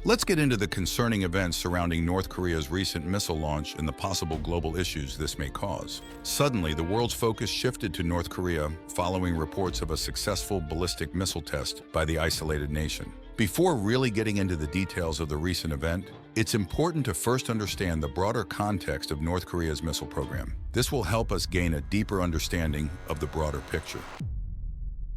Let's get into the concerning events surrounding North Korea's recent missile launch and the possible global issues this may cause. Suddenly, the world's focus shifted to North Korea following reports of a successful ballistic missile test by the isolated nation. Before really getting into the details of the recent event, it's important to first understand the broader context of North Korea's missile program. This will help us gain a deeper understanding of the broader picture.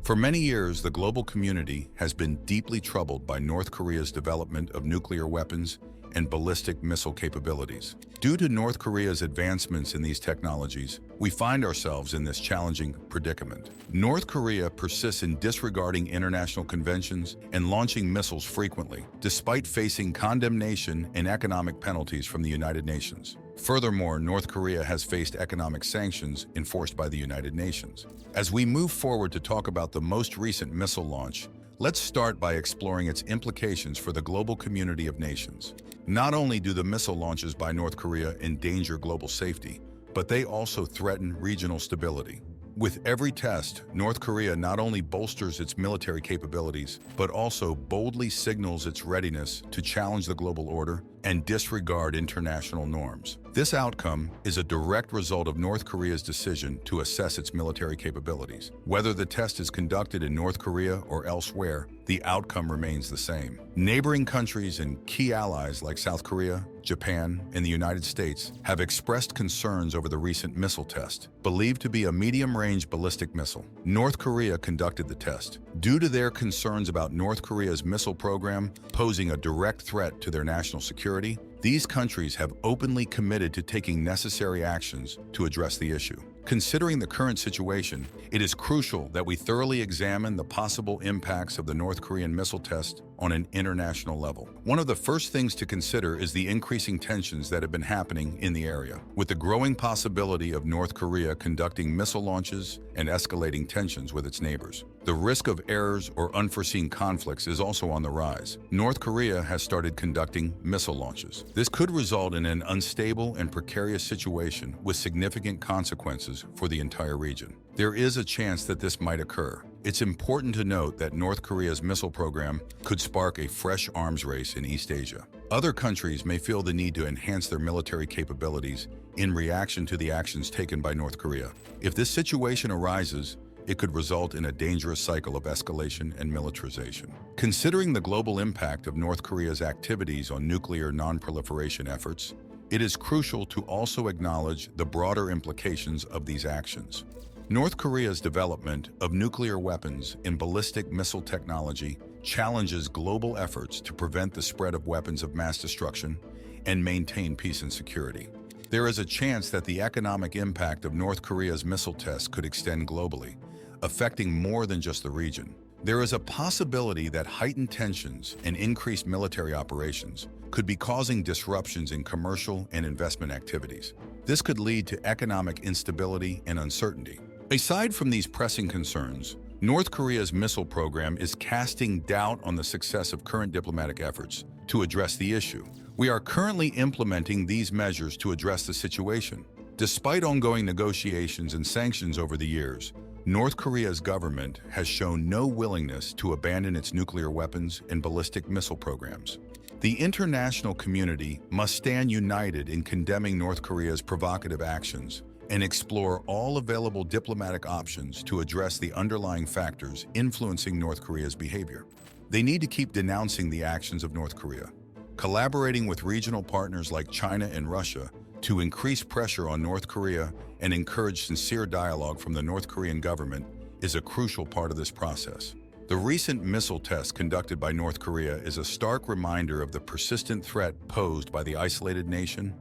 For many years, the global community has been deeply troubled by North Korea's development of nuclear weapons and ballistic missile capabilities. Due to North Korea's advancements in these technologies, we find ourselves in this challenging predicament. North Korea persists in disregarding international conventions and launching missiles frequently, despite facing condemnation and economic penalties from the United Nations. Furthermore, North Korea has faced economic sanctions enforced by the United Nations. As we move forward to talk about the most recent missile launch, let's start by exploring its implications for the global community of nations. Not only do the missile launches by North Korea endanger global safety, but they also threaten regional stability. With every test, North Korea not only bolsters its military capabilities, but also boldly signals its readiness to challenge the global order and disregard international norms. This outcome is a direct result of North Korea's decision to assess its military capabilities. Whether the test is conducted in North Korea or elsewhere, the outcome remains the same. Neighboring countries and key allies like South Korea, Japan, and the United States have expressed concerns over the recent missile test, believed to be a medium-range ballistic missile. North Korea conducted the test. Due to their concerns about North Korea's missile program posing a direct threat to their national security, these countries have openly committed to taking necessary actions to address the issue. Considering the current situation, it is crucial that we thoroughly examine the possible impacts of the North Korean missile test on an international level. One of the first things to consider is the increasing tensions that have been happening in the area. With the growing possibility of North Korea conducting missile launches and escalating tensions with its neighbors, the risk of errors or unforeseen conflicts is also on the rise. North Korea has started conducting missile launches. This could result in an unstable and precarious situation with significant consequences for the entire region. There is a chance that this might occur. It's important to note that North Korea's missile program could spark a fresh arms race in East Asia. Other countries may feel the need to enhance their military capabilities in reaction to the actions taken by North Korea. If this situation arises, it could result in a dangerous cycle of escalation and militarization. Considering the global impact of North Korea's activities on nuclear non-proliferation efforts, it is crucial to also acknowledge the broader implications of these actions. North Korea's development of nuclear weapons and ballistic missile technology challenges global efforts to prevent the spread of weapons of mass destruction and maintain peace and security. There is a chance that the economic impact of North Korea's missile tests could extend globally, affecting more than just the region. There is a possibility that heightened tensions and increased military operations could be causing disruptions in commercial and investment activities. This could lead to economic instability and uncertainty. Aside from these pressing concerns, North Korea's missile program is casting doubt on the success of current diplomatic efforts to address the issue. We are currently implementing these measures to address the situation. Despite ongoing negotiations and sanctions over the years, North Korea's government has shown no willingness to abandon its nuclear weapons and ballistic missile programs. The international community must stand united in condemning North Korea's provocative actions and explore all available diplomatic options to address the underlying factors influencing North Korea's behavior. They need to keep denouncing the actions of North Korea, collaborating with regional partners like China and Russia to increase pressure on North Korea and encourage sincere dialogue from the North Korean government is a crucial part of this process. The recent missile test conducted by North Korea is a stark reminder of the persistent threat posed by the isolated nation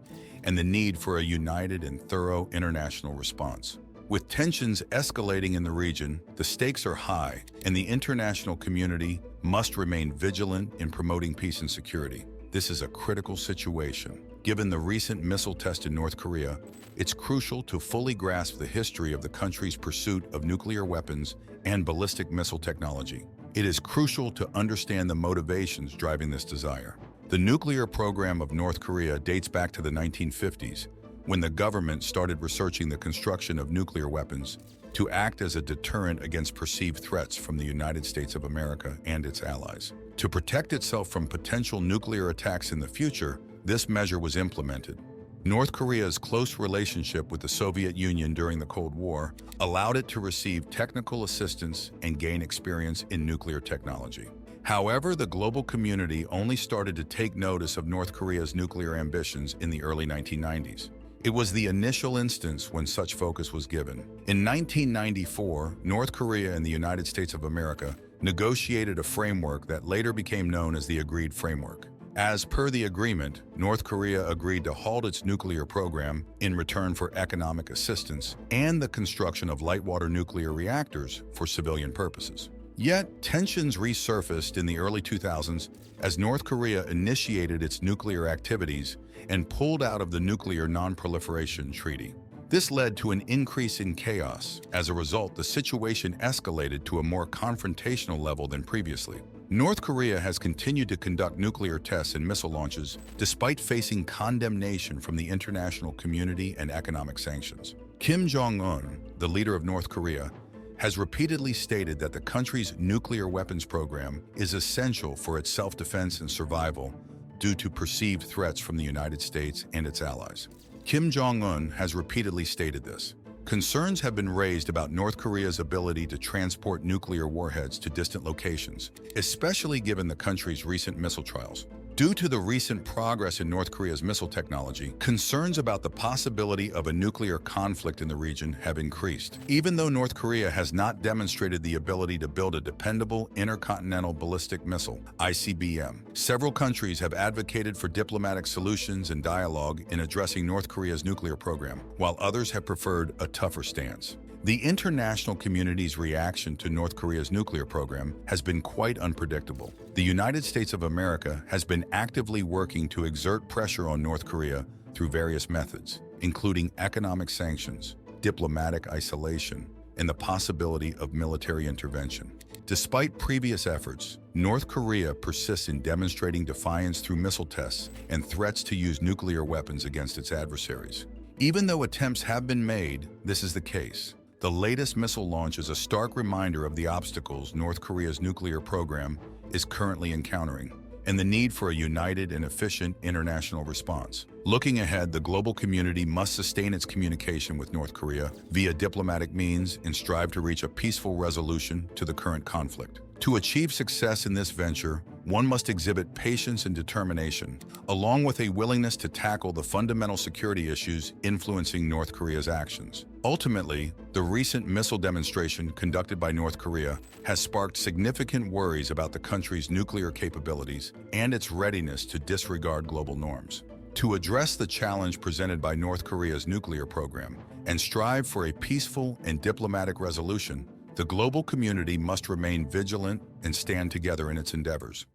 and the need for a united and thorough international response. With tensions escalating in the region, the stakes are high, and the international community must remain vigilant in promoting peace and security. This is a critical situation. Given the recent missile test in North Korea, it's crucial to fully grasp the history of the country's pursuit of nuclear weapons and ballistic missile technology. It is crucial to understand the motivations driving this desire. The nuclear program of North Korea dates back to the 1950s, when the government started researching the construction of nuclear weapons to act as a deterrent against perceived threats from the United States of America and its allies. To protect itself from potential nuclear attacks in the future, this measure was implemented. North Korea's close relationship with the Soviet Union during the Cold War allowed it to receive technical assistance and gain experience in nuclear technology. However, the global community only started to take notice of North Korea's nuclear ambitions in the early 1990s. It was the initial instance when such focus was given. In 1994, North Korea and the United States of America negotiated a framework that later became known as the Agreed Framework. As per the agreement, North Korea agreed to halt its nuclear program in return for economic assistance and the construction of light-water nuclear reactors for civilian purposes. Yet, tensions resurfaced in the early 2000s as North Korea initiated its nuclear activities and pulled out of the Nuclear Non-Proliferation Treaty. This led to an increase in chaos. As a result, the situation escalated to a more confrontational level than previously. North Korea has continued to conduct nuclear tests and missile launches despite facing condemnation from the international community and economic sanctions. Kim Jong-un, the leader of North Korea, has repeatedly stated that the country's nuclear weapons program is essential for its self-defense and survival due to perceived threats from the United States and its allies. Kim Jong-un has repeatedly stated this. Concerns have been raised about North Korea's ability to transport nuclear warheads to distant locations, especially given the country's recent missile trials. Due to the recent progress in North Korea's missile technology, concerns about the possibility of a nuclear conflict in the region have increased. Even though North Korea has not demonstrated the ability to build a dependable intercontinental ballistic missile, ICBM, several countries have advocated for diplomatic solutions and dialogue in addressing North Korea's nuclear program, while others have preferred a tougher stance. The international community's reaction to North Korea's nuclear program has been quite unpredictable. The United States of America has been actively working to exert pressure on North Korea through various methods, including economic sanctions, diplomatic isolation, and the possibility of military intervention. Despite previous efforts, North Korea persists in demonstrating defiance through missile tests and threats to use nuclear weapons against its adversaries. Even though attempts have been made, this is the case. The latest missile launch is a stark reminder of the obstacles North Korea's nuclear program is currently encountering, and the need for a united and efficient international response. Looking ahead, the global community must sustain its communication with North Korea via diplomatic means and strive to reach a peaceful resolution to the current conflict. To achieve success in this venture, one must exhibit patience and determination, along with a willingness to tackle the fundamental security issues influencing North Korea's actions. Ultimately, the recent missile demonstration conducted by North Korea has sparked significant worries about the country's nuclear capabilities and its readiness to disregard global norms. To address the challenge presented by North Korea's nuclear program and strive for a peaceful and diplomatic resolution, the global community must remain vigilant and stand together in its endeavors.